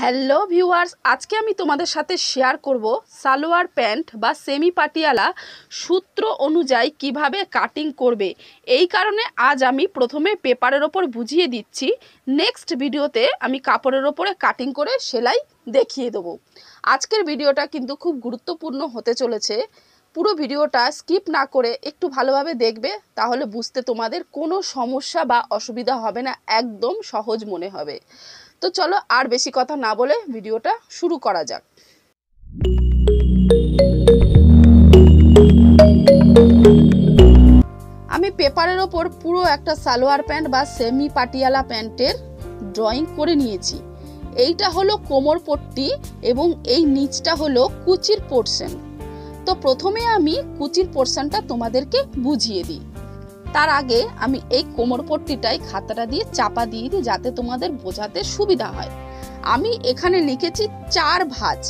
Hello viewers, আজকে আমি তোমাদের সাথে শেয়ার করব সালোয়ার প্যান্ট বা সেমি পাটিয়ালা সূত্র অনুযায়ী কিভাবে কাটিং করবে। এই কারণে আজ আমি প্রথমে পেপারের ওপর বুঝিয়ে দিচ্ছি, নেক্সট ভিডিওতে আমি কাপড়ের ওপরে কাটিং করে সেলাই দেখিয়ে দেবো। আজকের ভিডিওটা কিন্তু খুব গুরুত্বপূর্ণ হতে চলেছে। পুরো ভিডিওটা স্কিপ না করে একটু ভালোভাবে দেখবে, তাহলে বুঝতে তোমাদের কোনো সমস্যা বা অসুবিধা হবে না, একদম সহজ মনে হবে। তো চলো আর বেশি কথা না বলে ভিডিওটা শুরু করা যাক। আমি পেপারের ওপর পুরো একটা সালোয়ার প্যান্ট বা সেমি পাটিয়ালা প্যান্টের ড্রয়িং করে নিয়েছি। এইটা হলো কোমর পট্টি এবং এই নিচটা হলো কুচির পোর্শন। তো প্রথমে আমি কুচির পোর্শনটা তোমাদেরকে বুঝিয়ে দিই। তার আগে আমি এই কোমর পট্টিটাই খাতাটা দিয়ে চাপা দিয়ে দিই, যাতে তোমাদের বোঝাতে সুবিধা হয়। আমি এখানে লিখেছি 4 ভাঁজ।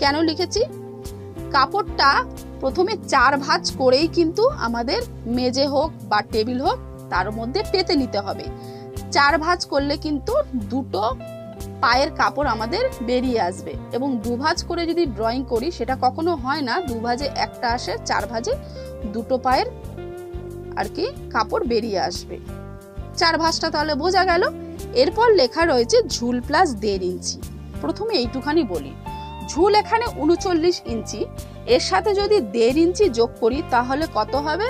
কেন লিখেছি? কাপড়টা প্রথমে 4 ভাঁজ করেই কিন্তু আমাদের মেজে হোক বা টেবিল হোক তার মধ্যে পেতে নিতে হবে। 4 ভাঁজ করলে কিন্তু দুটো পায়ের কাপড় আমাদের বেরিয়ে আসবে, এবং 2 ভাঁজ করে যদি ড্রয়িং করি সেটা কখনো হয় না। 2 ভাঁজে একটা আসে, 4 ভাঁজে দুটো পায়ের আর কি কাপড় বেরিয়ে আসবে। 4 ভাঁজটা তাহলে বোঝা গেল। এরপর লেখা রয়েছে ঝুল প্লাস 1.5 ইঞ্চি। প্রথমে এইটুখানি বলি, ঝুল এখানে 39 ইঞ্চি, এর সাথে যদি 1.5 ইঞ্চি যোগ করি তাহলে কত হবে?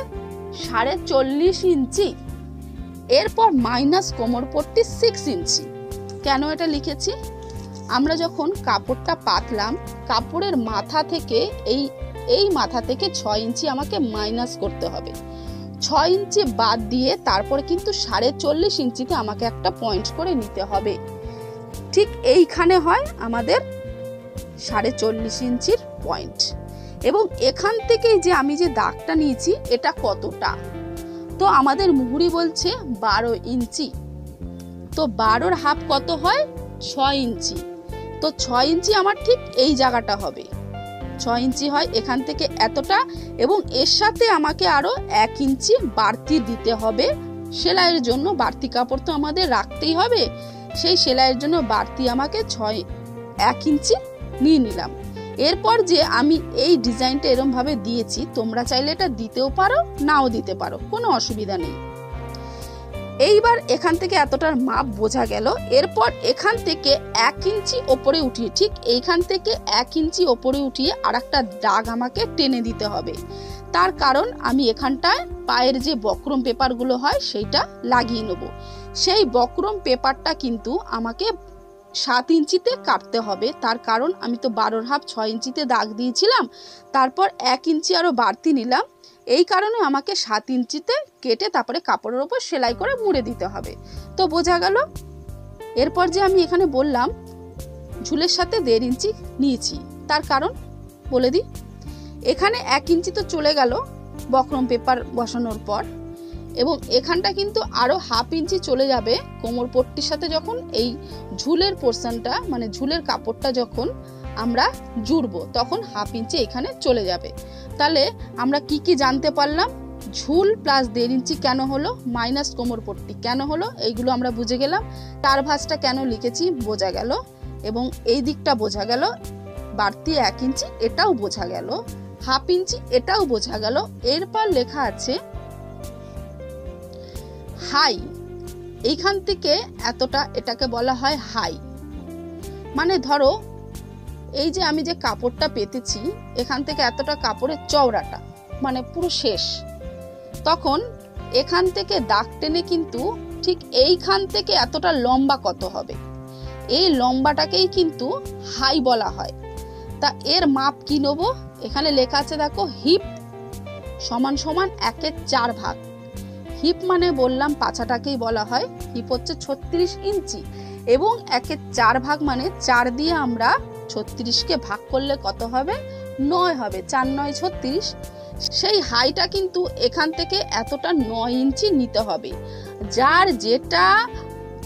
40.5 ইঞ্চি। এরপর মাইনাস কোমর পট্টি 6 ইঞ্চি। কেন এটা লিখেছি? আমরা যখন কাপড়টা পাতলাম, কাপড়ের মাথা থেকে এই মাথা থেকে 6 ইঞ্চি আমাকে মাইনাস করতে হবে। 6 ইঞ্চি বাদ দিয়ে তারপরে কিন্তু 40.5 ইঞ্চিতে আমাকে একটা পয়েন্ট করে নিতে হবে। ঠিক এইখানে হয় আমাদের 40.5 ইঞ্চির পয়েন্ট। এবং এখান থেকেই যে আমি যে দাগটা নিয়েছি এটা কতটা, তো আমাদের মুহুরি বলছে 12 ইঞ্চি। তো 12-র হাফ কত হয়? 6 ইঞ্চি। তো 6 ইঞ্চি আমার ঠিক এই জায়গাটা হবে। 6 ইঞ্চি হয় এখান থেকে এতটা, এবং এর সাথে আমাকে আরো 1 ইঞ্চি বাড়তি দিতে হবে সেলাইয়ের জন্য। বাড়তি কাপড় তো আমাদের রাখতেই হবে, সেই সেলাইয়ের জন্য বাড়তি আমাকে 1 ইঞ্চি নিয়ে নিলাম। এরপর যে আমি এই ডিজাইনটা এরকম ভাবে দিয়েছি, তোমরা চাইলে এটা দিতেও পারো, নাও দিতে পারো, কোনো অসুবিধা নেই। এইবার এখান থেকে এতটার মাপ বোঝা গেল। এরপর এখান থেকে 1 ইঞ্চি ওপরে উঠিয়ে, ঠিক এইখান থেকে 1 ইঞ্চি ওপরে উঠিয়ে আর একটা দাগ আমাকে টেনে দিতে হবে। তার কারণ আমি এখানটায় পায়ের যে বক্রম পেপারগুলো হয় সেইটা লাগিয়ে নেব। সেই বক্রম পেপারটা কিন্তু আমাকে 7 ইঞ্চিতে কাটতে হবে। তার কারণ আমি তো 12-র হাফ 6 ইঞ্চিতে দাগ দিয়েছিলাম, তারপর 1 ইঞ্চি আরো বাড়তি নিলাম। এই কারণে আমাকে 7 ইঞ্চিতে কেটে তারপরে কাপড়ের ওপর সেলাই করে মুড়ে দিতে হবে। তো বোঝা গেল। এরপর যে আমি এখানে বললাম ঝুলের সাথে 1.5 ইঞ্চি নিয়েছি, তার কারণ বলে দিই। এখানে 1 ইঞ্চি তো চলে গেল বক্রম পেপার বসানোর পর, এবং এখানটা কিন্তু আরো হাফ ইঞ্চি চলে যাবে কোমর পট্টির সাথে। যখন এই ঝুলের পোর্শনটা মানে ঝুলের কাপড়টা যখন আমরা জুড়বো, তখন হাফ ইঞ্চি এখানে চলে যাবে। তাহলে আমরা কি কি জানতে পারলাম? ঝুল প্লাস 1.5 ইঞ্চি কেন হলো, মাইনাস কোমর পট্টি কেন হলো, এইগুলো আমরা বুঝে গেলাম। 4 ভাঁজটা কেন লিখেছি বোঝা গেল, এবং এই দিকটা বোঝা গেল। বাড়তি 1 ইঞ্চি এটাও বোঝা গেল, হাফ ইঞ্চি এটাও বোঝা গেল। এরপর লেখা আছে হাই। এইখান থেকে এতটা, এটাকে বলা হয় হাই। মানে ধরো এই যে আমি যে কাপড়টা পেতেছি, এখান থেকে এতটা কাপড়ের চওড়াটা মানে পুরো শেষ, তখন এখান থেকে দাগ টেনে কিন্তু ঠিক এইখান থেকে এতটা লম্বা কত হবে, এই লম্বাটাকেই কিন্তু হাই বলা হয়। তা এর মাপ কি নেব? এখানে লেখা আছে দেখো, হিপ সমান সমান 1/4 ভাগ। হিপ মানে বললাম পাছাটাকেই বলা হয়। হিপ হচ্ছে 36 ইঞ্চি, এবং 1/4 ভাগ মানে 4 দিয়ে আমরা 36কে ভাগ করলে কত হবে? 9 হবে। 4 9 36। সেই হাইটা কিন্তু এখান থেকে এতটা 9 ইঞ্চি নিতে হবে। যার যেটা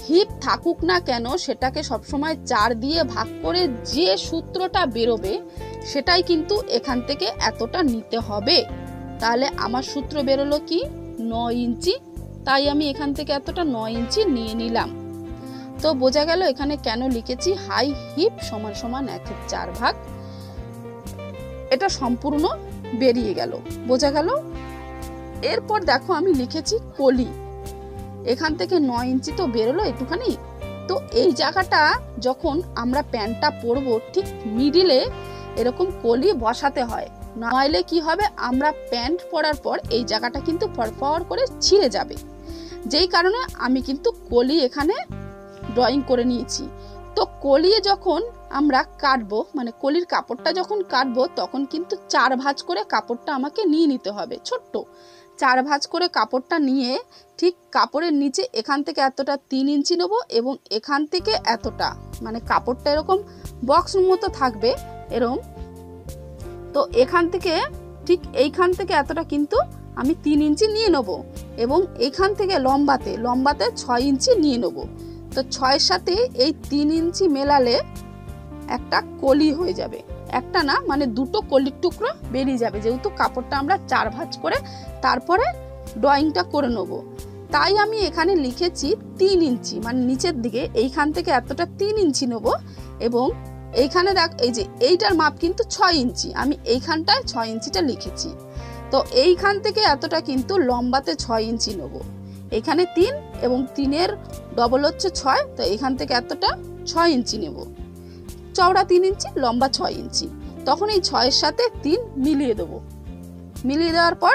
হিপ থাকুক না কেন, সেটাকে সবসময় 4 দিয়ে ভাগ করে যে সূত্রটা বেরোবে সেটাই কিন্তু এখান থেকে এতটা নিতে হবে। তাহলে আমার সূত্র বেরোলো কি? 9 ইঞ্চি। তাই আমি এখান থেকে এতটা 9 ইঞ্চি নিয়ে নিলাম। তো বোঝা গেল এখানে কেন লিখেছি হাই হিপ সমান সমান 1/4 ভাগ। এটা সম্পূর্ণ বেরিয়ে গেল, বোঝা গেল। এরপর দেখো আমি লিখেছি কলি, এখান থেকে 9 ইঞ্চি তো বেরোলো একটুখানি। তো এই জায়গাটা যখন আমরা প্যান্টটা পরবো ঠিক মিডিলে এরকম কলি বসাতে হয়, নইলে কি হবে আমরা প্যান্ট পরার পর এই জায়গাটা কিন্তু ফরফর করে ছিঁড়ে যাবে। যেই কারণে আমি কিন্তু কলি এখানে ড্রয়িং করে নিয়েছি। তো কলিয়ে যখন আমরা কাটবো, মানে কলির কাপড়টা যখন কাটবো তখন কিন্তু 4 ভাঁজ করে কাপড়টা আমাকে নিয়ে নিতে হবে। ছোট্ট 4 ভাঁজ করে কাপড়টা নিয়ে ঠিক কাপড়ের নিচে এখান থেকে এতটা 3 ইঞ্চি নেব এবং এখান থেকে এতটা, মানে কাপড়টা এরকম বক্স মতো থাকবে এরকম। তো এখান থেকে ঠিক এইখান থেকে এতটা কিন্তু আমি 3 ইঞ্চি নিয়ে নেব এবং এখান থেকে লম্বাতে 6 ইঞ্চি নিয়ে নেব। তো 6-এর সাথে এই 3 ইঞ্চি মেলালে একটা কলি হয়ে যাবে, একটা না মানে দুটো কলির টুকরো বেরিয়ে যাবে, যেহেতু কাপড়টা আমরা 4 ভাঁজ করে তারপরে ড্রয়িংটা করে নেব। তাই আমি এখানে লিখেছি 3 ইঞ্চি, মানে নিচের দিকে এইখান থেকে এতটা 3 ইঞ্চি নেব এবং এইখানে দেখ এই যে এইটার মাপ কিন্তু 6 ইঞ্চি, আমি এইখানটায় 6 ইঞ্চিটা লিখেছি। তো এইখান থেকে এতটা কিন্তু লম্বাতে 6 ইঞ্চি নেব, এখানে 3 এবং 3-এর ডবল হচ্ছে 6, তো এখান থেকে এতটা 6 ইঞ্চি নেব, চওড়া 3 ইঞ্চি লম্বা 6 ইঞ্চি। তখন এই 6-এর সাথে 3 মিলিয়ে দেবো, মিলিয়ে দেওয়ার পর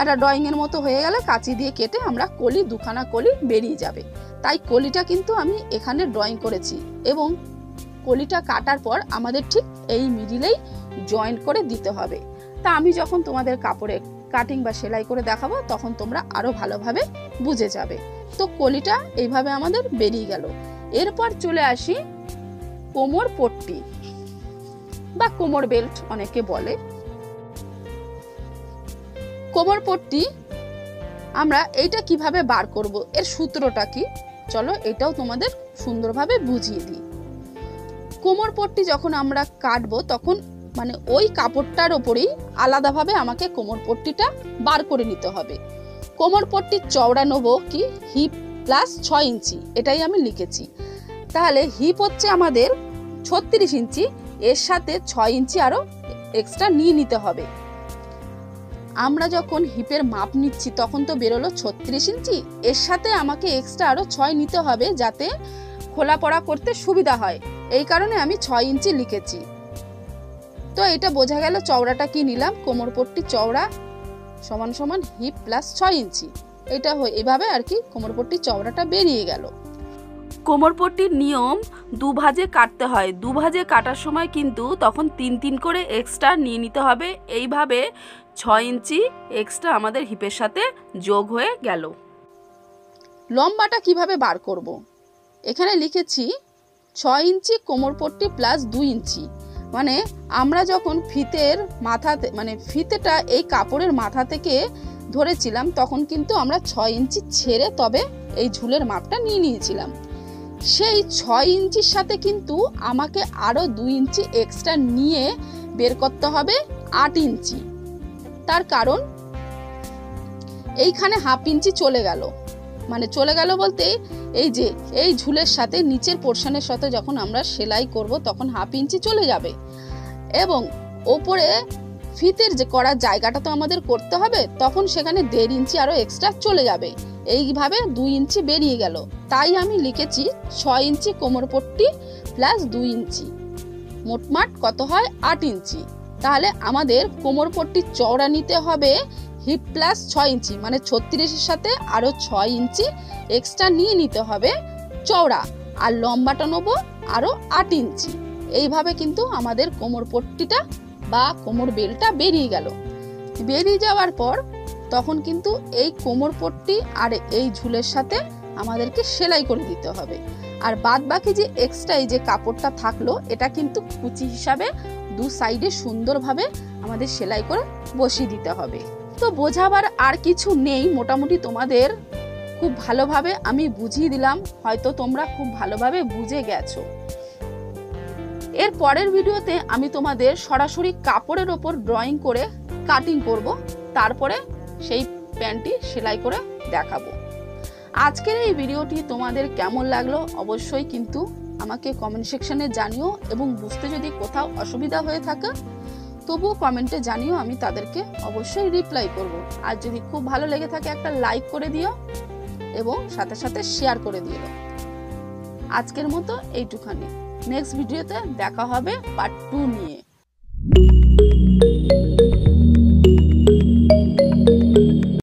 একটা ড্রয়িংয়ের মতো হয়ে গেলে কাঁচি দিয়ে কেটে আমরা কলি, দুখানা কলি বেরিয়ে যাবে। তাই কলিটা কিন্তু আমি এখানে ড্রয়িং করেছি এবং কলিটা কাটার পর আমাদের ঠিক এই মিডিলেই জয়েন্ট করে দিতে হবে। তা আমি যখন তোমাদের কাপড়ে কাটিং বা সেলাই করে দেখাবো তখন তোমরা আরো ভালোভাবে বুঝে যাবে। তো কলিটা এইভাবে আমাদের বেরিয়ে গেল। এরপর চলে আসি কোমর পট্টি বা কোমর বেল্ট অনেকে বলে। কোমর পট্টি আমরা এইটা কিভাবে বার করব, এর সূত্রটা কি, চলো এটাও তোমাদের সুন্দরভাবে বুঝিয়ে দিই। কোমর পট্টি যখন আমরা কাটবো তখন মানে ওই কাপড়টার ওপরেই আলাদাভাবে আমাকে কোমর পট্টিটা বার করে নিতে হবে। কোমর পট্টির চওড়া নেবো কি হিপ প্লাস 6 ইঞ্চি, এটাই আমি লিখেছি। তাহলে হিপ হচ্ছে আমাদের 36 ইঞ্চি, এর সাথে 6 ইঞ্চি আরো এক্সট্রা নিয়ে নিতে হবে। আমরা যখন হিপের মাপ নিচ্ছি তখন তো বেরোলো 36 ইঞ্চি, এর সাথে আমাকে এক্সট্রা আরো 6 নিতে হবে যাতে খোলা পড়া করতে সুবিধা হয়, এই কারণে আমি 6 ইঞ্চি লিখেছি। তো এটা বোঝা গেল চওড়াটা কি নিলাম, কোমর পট্টি চওড়া সমান সমান হিপ প্লাস 6 ইঞ্চি, এটা এইভাবে আর কি কোমর পট্টি চওড়াটা বেরিয়ে গেল। কোমর পট্টির নিয়ম 2 ভাঁজে কাটতে হয়, 2 ভাঁজে কাটার সময় কিন্তু তখন 3 করে এক্সট্রা নিয়ে নিতে হবে। এইভাবে 6 ইঞ্চি এক্সট্রা আমাদের হিপের সাথে যোগ হয়ে গেল। লম্বাটা কিভাবে বার করব, এখানে লিখেছি 6 ইঞ্চি কোমর পট্টি প্লাস 2 ইঞ্চি, মানে আমরা যখন ফিতের মাথাতে মানে ফিতেটা এই কাপড়ের মাথা থেকে ধরেছিলাম তখন কিন্তু আমরা 6 ইঞ্চি ছেড়ে তবে এই ঝুলের মাপটা নিয়ে নিয়েছিলাম। সেই 6 ইঞ্চির সাথে কিন্তু আমাকে আরো 2 ইঞ্চি এক্সট্রা নিয়ে বের করতে হবে 8 ইঞ্চি। তার কারণ এইখানে হাফ ইঞ্চি চলে গেল, মানে চলে গেল বলতে এই যে এই ঝুলের সাথে নিচের পোর্শনের সাথে যখন আমরা সেলাই করব তখন হাফ ইঞ্চি চলে যাবে এবং ওপরে ফিতের যে করার জায়গাটা তো আমাদের করতে হবে, তখন সেখানে 1.5 ইঞ্চি আরো এক্সট্রা চলে যাবে, এইভাবে 2 ইঞ্চি বেরিয়ে গেল। তাই আমি লিখেছি 6 ইঞ্চি কোমর পট্টি প্লাস 2 ইঞ্চি, মোটমাট কত হয় 8 ইঞ্চি। তাহলে আমাদের কোমর পট্টির চওড়া নিতে হবে হিপ প্লাস 6 ইঞ্চি, মানে 36-এর সাথে আরো 6 ইঞ্চি এক্সট্রা নিয়ে নিতে হবে চওড়া, আর লম্বাটা নেবো আরো 8 ইঞ্চি। এইভাবে কিন্তু আমাদের কোমর পট্টিটা বা কোমর বেলটা বেরিয়ে গেল। বেরিয়ে যাওয়ার পর তখন কিন্তু এই কোমর পট্টি আর এই ঝুলের সাথে আমাদেরকে সেলাই করে দিতে হবে, আর বাদ বাকি যে এক্সট্রা এই যে কাপড়টা থাকলো এটা কিন্তু কুচি হিসাবে 2 সাইডে সুন্দরভাবে আমাদের সেলাই করে বসিয়ে দিতে হবে। তো বোঝাবার আর কিছু নেই, মোটামুটি তোমাদের খুব ভালোভাবে আমি বুঝিয়ে দিলাম, হয়তো তোমরা খুব ভালোভাবে বুঝে গেছো। এর পরের ভিডিওতে আমি তোমাদের সরাসরি কাপড়ের ওপর ড্রয়িং করে কাটিং করব, তারপরে সেই প্যান্টটি সেলাই করে দেখাবো। আজকের এই ভিডিওটি তোমাদের কেমন লাগলো অবশ্যই কিন্তু আমাকে কমেন্ট সেকশনে জানিও, এবং বুঝতে যদি কোথাও অসুবিধা হয়ে থাকে তবুও কমেন্টে জানিও, আমি তাদেরকে অবশ্যই রিপ্লাই করব। আর যদি খুব ভালো লেগে থাকে একটা লাইক করে দিও এবং সাথে সাথে শেয়ার করে দিও। আজকের মতো এইটুখানি, নেক্সট ভিডিওতে দেখা হবে পার্ট 2 নিয়ে।